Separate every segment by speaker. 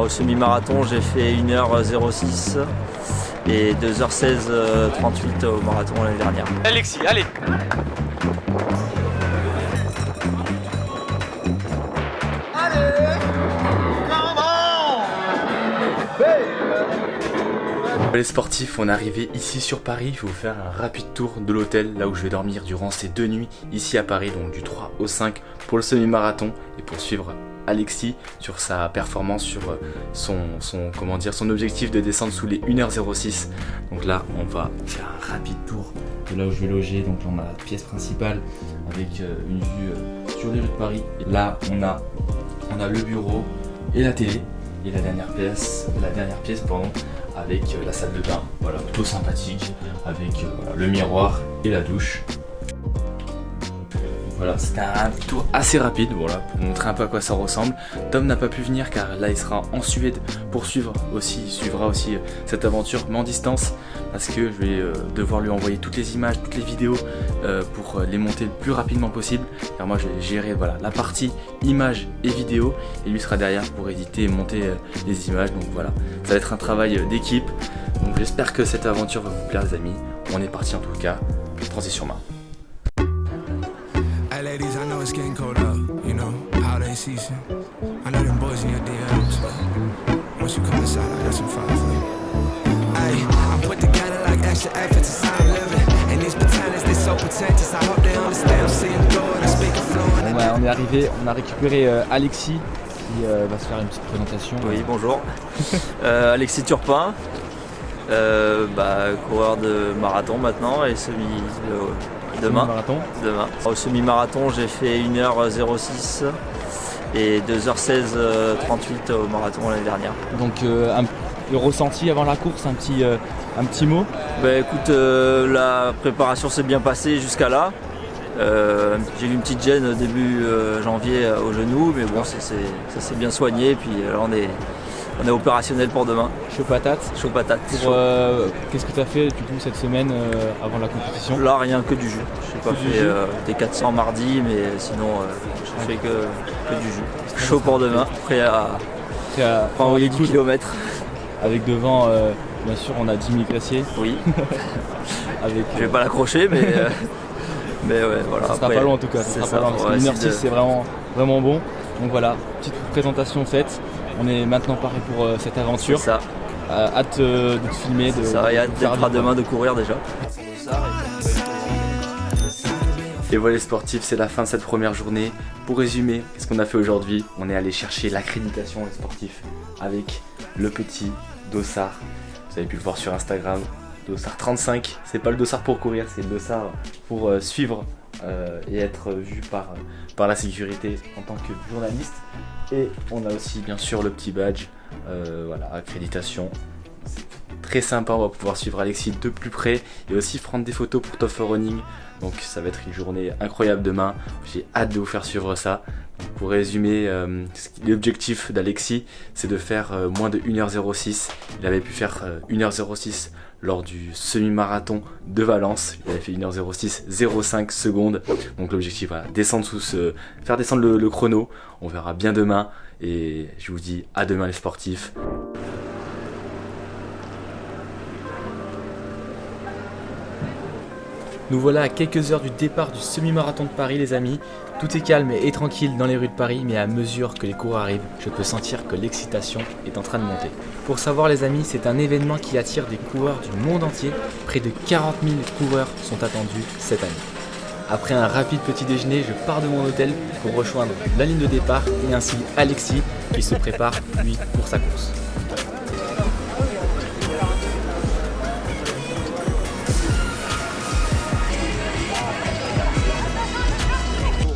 Speaker 1: Au semi-marathon, j'ai fait 1h06 et 2h16 38 au marathon l'année dernière.
Speaker 2: Alexis, allez!
Speaker 3: Les sportifs, on est arrivé ici sur Paris. Je vais vous faire un rapide tour de l'hôtel, là où je vais dormir durant ces 2 nuits ici à Paris, donc du 3 au 5 pour le semi-marathon et pour suivre Alexis sur sa performance, sur son objectif de descendre sous les 1h06. Donc là, on va faire un rapide tour de là où je vais loger. Donc là, on a la pièce principale avec une vue sur les rues de Paris. Et là, on a le bureau et la télé. Et la dernière pièce, avec la salle de bain, voilà, plutôt sympathique, avec voilà, le miroir et la douche. Voilà, c'était un tour assez rapide, voilà, pour vous montrer un peu à quoi ça ressemble. Tom n'a pas pu venir car là il sera en Suède pour suivra aussi cette aventure, mais en distance, parce que je vais devoir lui envoyer toutes les images, toutes les vidéos pour les monter le plus rapidement possible. Car moi je vais gérer voilà, la partie images et vidéos, et lui sera derrière pour éditer et monter les images. Donc voilà, ça va être un travail d'équipe. Donc j'espère que cette aventure va vous plaire les amis. On est parti en tout cas, transition main.
Speaker 4: Ladies, I know it's getting cold out, you know, holiday season. I know them boys in your DMs, but once you come inside, I got some fire for you. Ay, I'm put together like extra effort, it's how I'm living. And these pretenders, they so pretentious, I hope they understand. I'm seeing through it, I speak it fluent.
Speaker 5: On est arrivé, on a récupéré Alexis qui va se faire une petite présentation.
Speaker 1: Oui, bonjour. Alexis Turpin, coureur de marathon maintenant et demain. Au semi-marathon, j'ai fait 1h06 et 2h16 38 au marathon l'année dernière.
Speaker 5: Donc le ressenti avant la course, un petit mot.
Speaker 1: Écoute, la préparation s'est bien passée jusqu'à là. J'ai eu une petite gêne début janvier au genou, mais bon, ça s'est bien soigné. Et puis là, on est opérationnel pour demain.
Speaker 5: Chaud patate. Qu'est-ce que tu as fait du coup cette semaine avant la compétition?
Speaker 1: Là, rien que du jus. Je n'ai pas fait des 400 mardi, mais sinon je fais que du jus. Chaud pour demain, prêt à envoyer 10 km.
Speaker 5: Avec devant, bien sûr, on a 10 000 glaciers.
Speaker 1: Oui. Je vais pas l'accrocher, mais ouais, voilà.
Speaker 5: Ça sera pas long en tout cas. Ça sera pas long, parce que 1h06 c'est vraiment bon. Donc voilà, petite présentation faite. On est maintenant paré pour cette aventure.
Speaker 1: C'est ça.
Speaker 5: Hâte de te filmer.
Speaker 1: Ça, et hâte d'être à demain de courir déjà.
Speaker 3: Et voilà les sportifs, c'est la fin de cette première journée. Pour résumer, qu'est-ce qu'on a fait aujourd'hui? On est allé chercher l'accréditation les sportifs avec le petit dossard. Vous avez pu le voir sur Instagram, dossard 35. C'est pas le dossard pour courir, c'est le dossard pour suivre et être vu par la sécurité en tant que journaliste. Et on a aussi bien sûr le petit badge, voilà, accréditation. C'est très sympa, on va pouvoir suivre Alexis de plus près et aussi prendre des photos pour Top for Running. Donc ça va être une journée incroyable demain, j'ai hâte de vous faire suivre ça. Donc, pour résumer, l'objectif d'Alexis c'est de faire moins de 1h06. Il avait pu faire 1h06 lors du semi-marathon de Valence. Il avait fait 1h06 0,5 secondes. Donc l'objectif, voilà, faire descendre le chrono. On verra bien demain et je vous dis à demain les sportifs.
Speaker 5: Nous voilà à quelques heures du départ du semi-marathon de Paris les amis. Tout est calme et tranquille dans les rues de Paris, mais à mesure que les coureurs arrivent, je peux sentir que l'excitation est en train de monter. Pour savoir les amis, c'est un événement qui attire des coureurs du monde entier. Près de 40 000 coureurs sont attendus cette année. Après un rapide petit déjeuner, je pars de mon hôtel pour rejoindre la ligne de départ et ainsi Alexis qui se prépare lui pour sa course.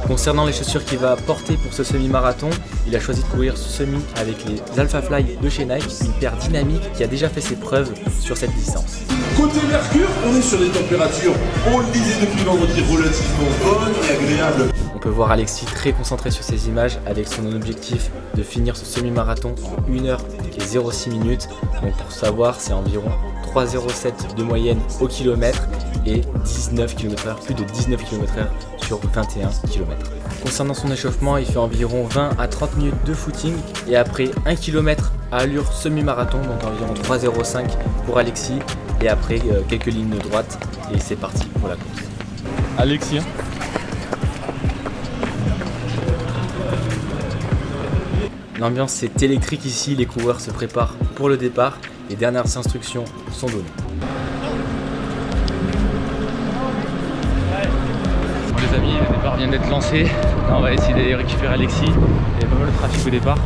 Speaker 5: Concernant les chaussures qu'il va porter pour ce semi-marathon, il a choisi de courir ce semi avec les Alpha Fly de chez Nike, une paire dynamique qui a déjà fait ses preuves sur cette distance.
Speaker 6: Côté Mercure, on est sur des températures, on le disait depuis vendredi, relativement bonnes et agréables.
Speaker 5: On peut voir Alexis très concentré sur ces images avec son objectif de finir ce semi-marathon en 1h et 06 minutes. Donc pour savoir, c'est environ 3,07 de moyenne au kilomètre et 19 km/h, plus de 19 km/h sur 21 km. Concernant son échauffement, il fait environ 20 à 30 minutes de footing et après 1 km à allure semi-marathon, donc environ 3,05 pour Alexis, et après quelques lignes de droite et c'est parti pour la course.
Speaker 2: Alexis.
Speaker 5: L'ambiance est électrique ici, les coureurs se préparent pour le départ, les dernières instructions sont données.
Speaker 2: Bon les amis, le départ vient d'être lancé. Là on va essayer d'aller récupérer Alexis. Il y a pas mal de trafic au départ.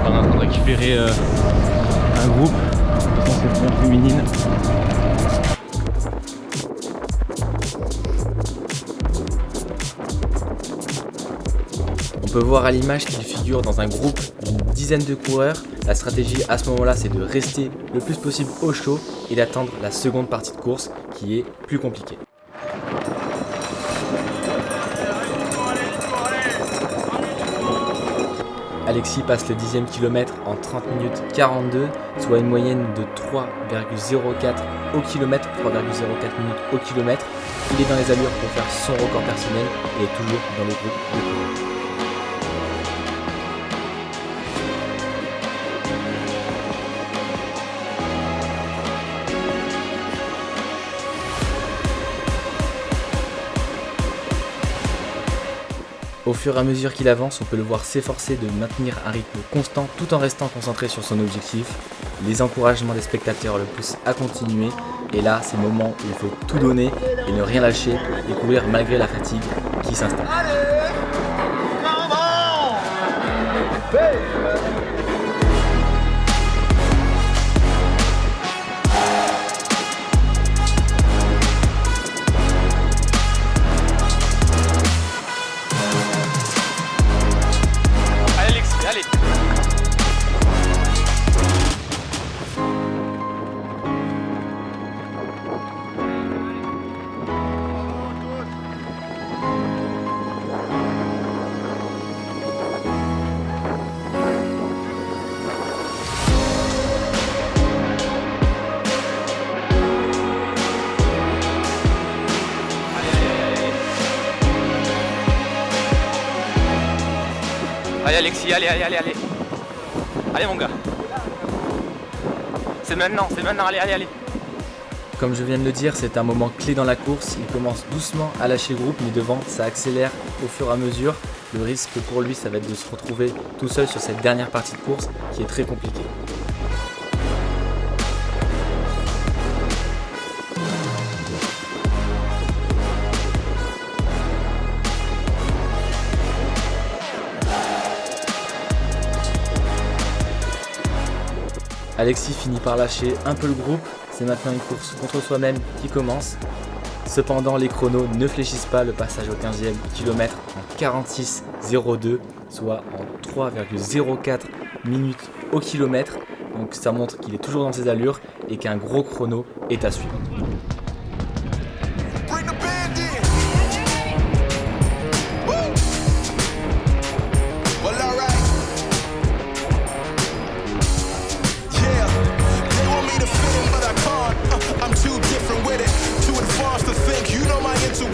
Speaker 2: On est en train de récupérer un groupe. De toute façon, c'est une féminine.
Speaker 5: On peut voir à l'image qu'il figure dans un groupe d'une dizaine de coureurs. La stratégie à ce moment-là, c'est de rester le plus possible au chaud et d'attendre la seconde partie de course qui est plus compliquée. Alexis passe le 10e kilomètre en 30 minutes 42, soit une moyenne de 3,04 au kilomètre, 3,04 minutes au kilomètre. Il est dans les allures pour faire son record personnel et est toujours dans le groupe de coureurs. Au fur et à mesure qu'il avance, on peut le voir s'efforcer de maintenir un rythme constant tout en restant concentré sur son objectif. Les encouragements des spectateurs le poussent à continuer et là, c'est le moment où il faut tout donner et ne rien lâcher et courir malgré la fatigue qui s'installe.
Speaker 2: Allez Alexis, allez. Allez mon gars. C'est maintenant, allez.
Speaker 5: Comme je viens de le dire, c'est un moment clé dans la course. Il commence doucement à lâcher le groupe, mais devant, ça accélère au fur et à mesure. Le risque pour lui, ça va être de se retrouver tout seul sur cette dernière partie de course qui est très compliquée. Alexis finit par lâcher un peu le groupe, c'est maintenant une course contre soi-même qui commence. Cependant, les chronos ne fléchissent pas, le passage au 15e kilomètre en 46,02, soit en 3,04 minutes au kilomètre. Donc ça montre qu'il est toujours dans ses allures et qu'un gros chrono est à suivre.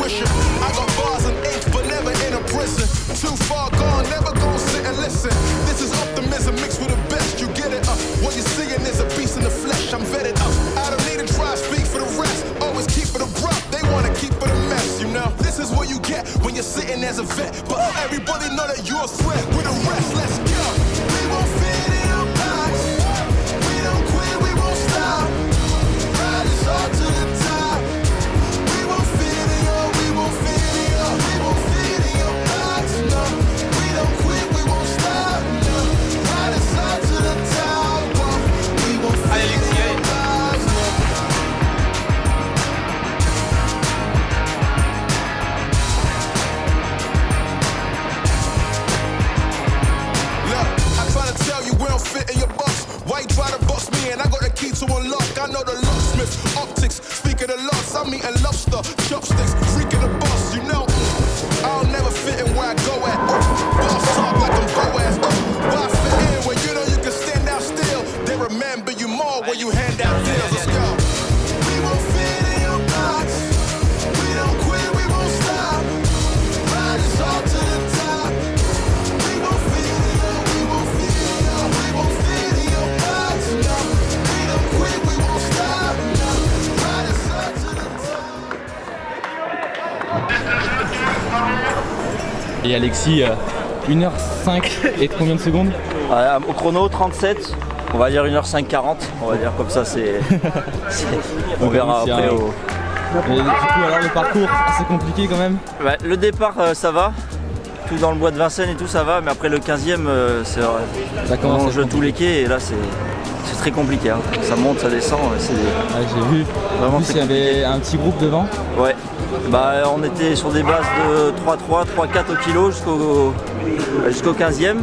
Speaker 7: I got bars and ink, but never in a prison. Too far gone, never gon' sit and listen. This is optimism mixed with the best, you get it. What you're seeing is a beast in the flesh, I'm vetted. I don't need to try to speak for the rest. Always keep it abrupt, they wanna keep it a mess, you know. This is what you get when you're sitting as a vet. But everybody know that you're a threat. With the rest, let's go. We won't fit in our box. We don't quit, we won't stop. Ride us all to the top. We won't fit in your, we won't fit in your, we won't fit in your box. No, we don't quit, we won't stop. No, ride us all to the top. We won't fit in your box. No. Look, I try to tell you we don't fit in your box. Why you try to box me and I got the key to unlock? I know the locksmith, optics, speak of the loss. I'm eating lobster, chopsticks, freaking the boss, you know. I'll never fit in where I go.
Speaker 2: Et Alexis, 1h05 et combien de secondes?
Speaker 1: Au chrono 37, on va dire 1h05-40, on va dire comme ça on verra
Speaker 2: c'est
Speaker 1: après.
Speaker 2: Et du coup alors le parcours assez compliqué quand même.
Speaker 1: Ouais, le départ ça va, tout dans le bois de Vincennes et tout ça va, mais après le 15e c'est vrai.
Speaker 2: Ça commence
Speaker 1: On longe tous les quais et là c'est très compliqué. Hein. Ça monte, ça descend, c'est
Speaker 2: j'ai vu.
Speaker 1: vraiment
Speaker 2: En plus il y avait un petit groupe devant.
Speaker 1: Ouais. Bah on était sur des bases de 3-3, 3-4 au kilo jusqu'au 15e.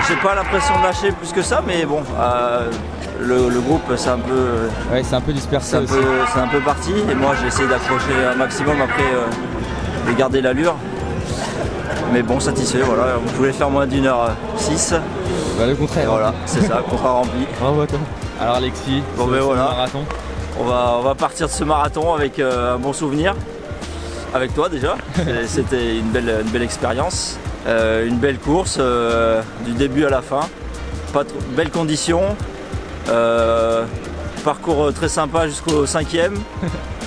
Speaker 1: J'ai pas l'impression de lâcher plus que ça, mais bon, le groupe c'est un peu.
Speaker 2: Ouais, c'est un peu dispersé aussi.
Speaker 1: C'est un peu parti, et moi j'ai essayé d'accrocher un maximum après de garder l'allure. Mais bon, satisfait, voilà, on pouvait faire moins d'1h06.
Speaker 2: Bah, le contraire.
Speaker 1: Et voilà, c'est ça, contrat rempli.
Speaker 2: Bravo à toi. Alors Alexis,
Speaker 1: Bon, ben voilà.
Speaker 2: marathon.
Speaker 1: On va partir de ce marathon avec un bon souvenir. Avec toi déjà. C'était une belle expérience. Une belle course du début à la fin. Belles conditions. Parcours très sympa jusqu'au 5e.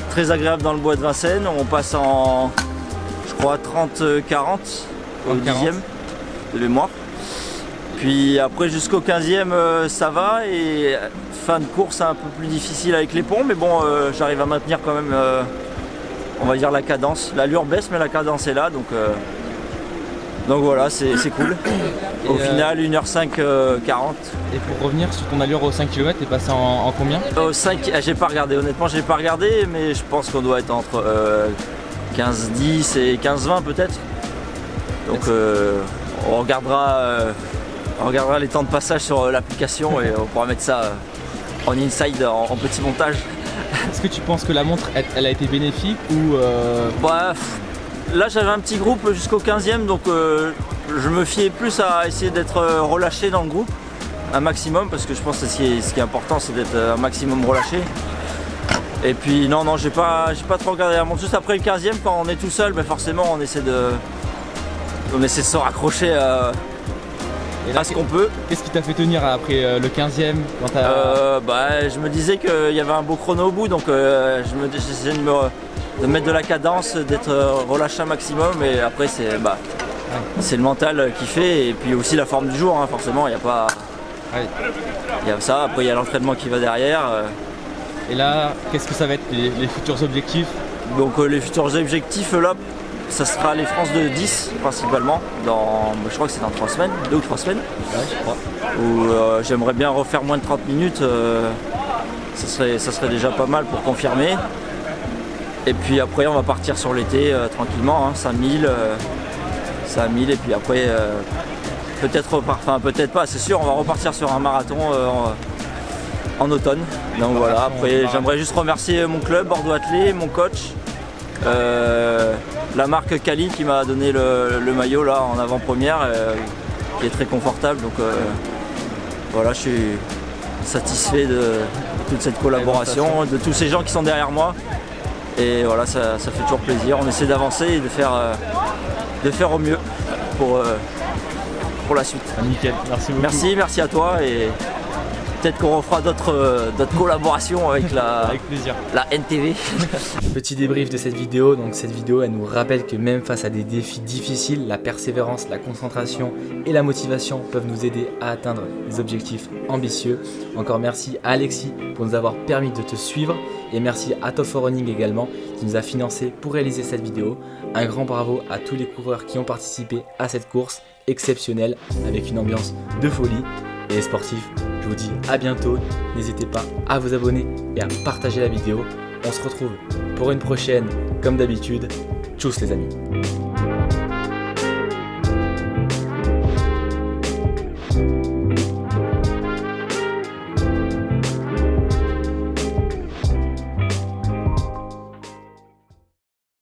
Speaker 1: Très agréable dans le bois de Vincennes. On passe en, je crois, 30-40 au 10e de mémoire. Puis après jusqu'au 15e ça va, et fin de course un peu plus difficile avec les ponts, mais bon j'arrive à maintenir quand même on va dire la cadence. L'allure baisse mais la cadence est là, donc voilà, c'est cool. Au final 1h05 40.
Speaker 2: Et pour revenir sur ton allure au 5 km, t'es passé en combien?
Speaker 1: Au 5, j'ai pas regardé, honnêtement j'ai pas regardé, mais je pense qu'on doit être entre 15-10 et 15-20 peut-être. Donc on regardera les temps de passage sur l'application et on pourra mettre ça en inside, en petit montage.
Speaker 2: Est-ce que tu penses que la montre, elle a été bénéfique ou
Speaker 1: Bah, là j'avais un petit groupe jusqu'au 15e, donc je me fiais plus à essayer d'être relâché dans le groupe, un maximum, parce que je pense que ce qui est important c'est d'être un maximum relâché. Et puis non, j'ai pas trop regardé la montre. Juste après le 15e, quand on est tout seul, bah, forcément on essaie de se raccrocher à ce qu'on peut.
Speaker 2: Qu'est-ce qui t'a fait tenir après le 15e quand
Speaker 1: bah, je me disais qu'il y avait un beau chrono au bout, donc j'essayais de mettre de la cadence, d'être relâché un maximum, et après c'est le mental qui fait, et puis aussi la forme du jour, hein, forcément, il y a pas. Il y a ça, après il y a l'entraînement qui va derrière.
Speaker 2: Et là, qu'est-ce que ça va être les futurs objectifs?
Speaker 1: Donc les futurs objectifs là, ça sera les France de 10 principalement, je crois que c'est dans 3 semaines, 2 ou 3 semaines.
Speaker 2: Ouais, je crois.
Speaker 1: Où j'aimerais bien refaire moins de 30 minutes, ça serait déjà pas mal pour confirmer. Et puis après on va partir sur l'été tranquillement, hein, 5000, et puis après peut-être pas, c'est sûr, on va repartir sur un marathon en automne. Donc voilà, après j'aimerais juste remercier mon club, Bordeaux Athlé, mon coach. La marque Cali qui m'a donné le maillot là en avant-première, qui est très confortable, donc voilà, je suis satisfait de toute cette collaboration, de tous ces gens qui sont derrière moi, et voilà, ça fait toujours plaisir. On essaie d'avancer et de faire au mieux pour la suite.
Speaker 2: Nickel, merci beaucoup.
Speaker 1: Merci à toi, et peut-être qu'on refera d'autres collaborations avec
Speaker 2: Avec plaisir.
Speaker 1: la NTV.
Speaker 5: Petit débrief de cette vidéo. Donc cette vidéo elle nous rappelle que même face à des défis difficiles, la persévérance, la concentration et la motivation peuvent nous aider à atteindre des objectifs ambitieux. Encore merci à Alexis pour nous avoir permis de te suivre, et merci à Top 4 Running également qui nous a financé pour réaliser cette vidéo. Un grand bravo à tous les coureurs qui ont participé à cette course exceptionnelle avec une ambiance de folie. Et les sportifs, je vous dis à bientôt. N'hésitez pas à vous abonner et à partager la vidéo. On se retrouve pour une prochaine, comme d'habitude. Tchuss les amis.